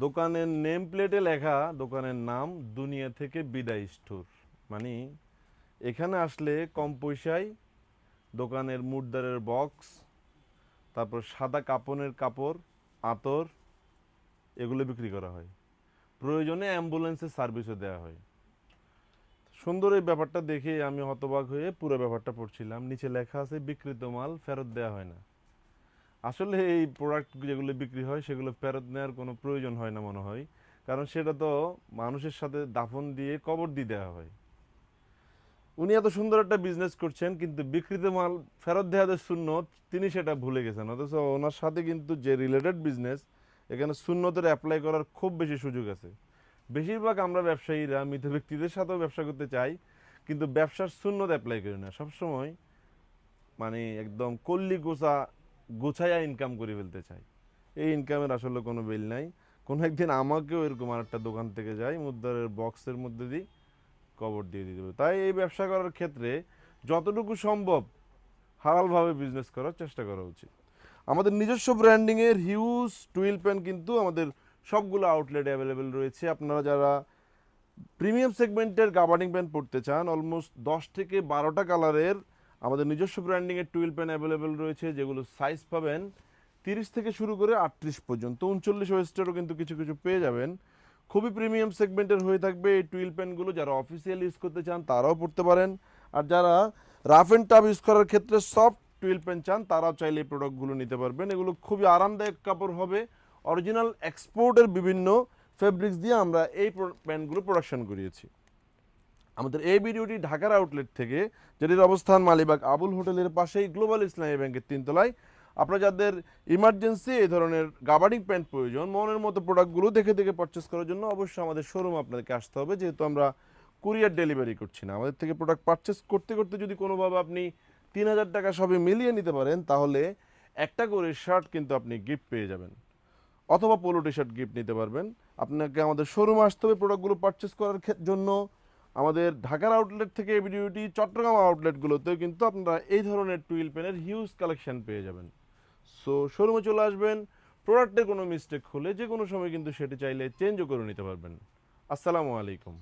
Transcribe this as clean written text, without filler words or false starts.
দোকানের নেম প্লেটে লেখা দোকানের নাম দুনিয়া থেকে বিদায় স্টোর। মানে এখানে আসলে কম পয়সায় দোকানের মুদ্রারের বক্স, তারপর সাদা কাপড়ের কাপড়, আতর, এগুলো বিক্রি করা হয়। প্রয়োজনে অ্যাম্বুলেন্সের সার্ভিসও দেওয়া হয়। সুন্দর এই ব্যাপারটা দেখে আমি হতবাক হয়ে পুরো ব্যাপারটা পড়ছিলাম। নিচে লেখা আছে বিক্রিত মাল ফেরত দেওয়া হয় না। আসলে এই প্রোডাক্ট যেগুলো বিক্রি হয় সেগুলো ফেরত নেওয়ার কোনো প্রয়োজন হয় না মনে হয়, কারণ সেটা তো মানুষের সাথে দাফন দিয়ে কবর দিয়ে দেওয়া হয়। উনি এত সুন্দর একটা বিজনেস করছেন, কিন্তু বিক্রিত মাল ফেরত দেওয়া যে সুন্নত, তিনি সেটা ভুলে গেছেন। অথচ ওনার সাথে কিন্তু যে রিলেটেড বিজনেস, এখানে সুন্নতের অ্যাপ্লাই করার খুব বেশি সুযোগ আছে। বেশিরভাগ আমরা ব্যবসায়ীরা মৃত ব্যক্তিদের সাথেও ব্যবসা করতে চাই, কিন্তু ব্যবসার সুন্নত অ্যাপ্লাই করি না। সবসময় মানে একদম কল্লি গোছায়া ইনকাম করে ফেলতে চাই। এই ইনকামের আসলে কোনো বিল নাই। কোনো একদিন আমাকেও এরকম আরেকটা দোকান থেকে যাই মুদ্রার বক্সের মধ্যে দিই, কবর দিয়ে দিতে হবে। তাই এই ব্যবসা করার ক্ষেত্রে যতটুকু সম্ভব হালালভাবে বিজনেস করার চেষ্টা করা উচিত। আমাদের নিজস্ব ব্র্যান্ডিংয়ের হিউজ টুইল পেন কিন্তু আমাদের সবগুলো আউটলেটে অ্যাভেলেবেল রয়েছে। আপনারা যারা প্রিমিয়াম সেগমেন্টের গাবার্ডিং পেন পড়তে চান, অলমোস্ট 10 থেকে 12টা কালারের আমাদের নিজস্ব ব্র্যান্ডিংয়ের টুইল পেন অ্যাভেলেবেল রয়েছে, যেগুলো সাইজ পাবেন 30 থেকে শুরু করে 38 পর্যন্ত, 39 ওয়েস্টেরও কিন্তু কিছু কিছু পেয়ে যাবেন। খুবই প্রিমিয়াম সেগমেন্টের হয়ে থাকবে এই টুইল পেনগুলো। যারা অফিসিয়াল ইউজ করতে চান তারাও পড়তে পারেন, আর যারা রাফ অ্যান্ড টাফ ইউজ করার ক্ষেত্রে সফট টুইল পেন চান তারাও চাইলে এই প্রোডাক্টগুলো নিতে পারবেন। এগুলো খুবই আরামদায়ক কাপড় হবে। অরিজিনাল এক্সপোর্টের বিভিন্ন ফেব্রিক্স দিয়ে আমরা এই প্যান্টগুলো প্রোডাকশন করিয়েছি। আমাদের এই ভিডিওটি ঢাকার আউটলেট থেকে, যেটির অবস্থান মালিবাগ আবুল হোটেলের পাশেই গ্লোবাল ইসলামী ব্যাংকের 3 তলায়। আপনারা যাদের ইমার্জেন্সি এই ধরনের গাবার্ডিং প্যান্ট প্রয়োজন, মনের মতো প্রোডাক্টগুলো দেখে দেখে পারচেস করার জন্য অবশ্যই আমাদের শোরুম আপনাদেরকে আসতে হবে, যেহেতু আমরা কুরিয়ার ডেলিভারি করছি না। আমাদের থেকে প্রোডাক্ট পারচেস করতে করতে যদি কোনোভাবে আপনি 3000 টাকা সবই মিলিয়ে নিতে পারেন, তাহলে একটা করে শার্ট কিন্তু আপনি গিফট পেয়ে যাবেন, অথবা পোলো টি শার্ট গিফট নিতে পারবেন। আপনাকে আমাদের শোরুমে আসতে হবে প্রোডাক্টগুলো পারচেস করার জন্য। আমাদের ঢাকার আউটলেট থেকে এই ভিডিওটি চট্টগ্রাম আউটলেটগুলোতেও কিন্তু আপনারা এই ধরনের টুইল পেনের হিউজ কালেকশন পেয়ে যাবেন। সো শোরুমে চলে আসবেন। প্রোডাক্টের কোনো মিস্টেক হলে যে কোনো সময় কিন্তু সেটি চাইলে চেঞ্জও করে নিতে পারবেন। আসসালামু আলাইকুম।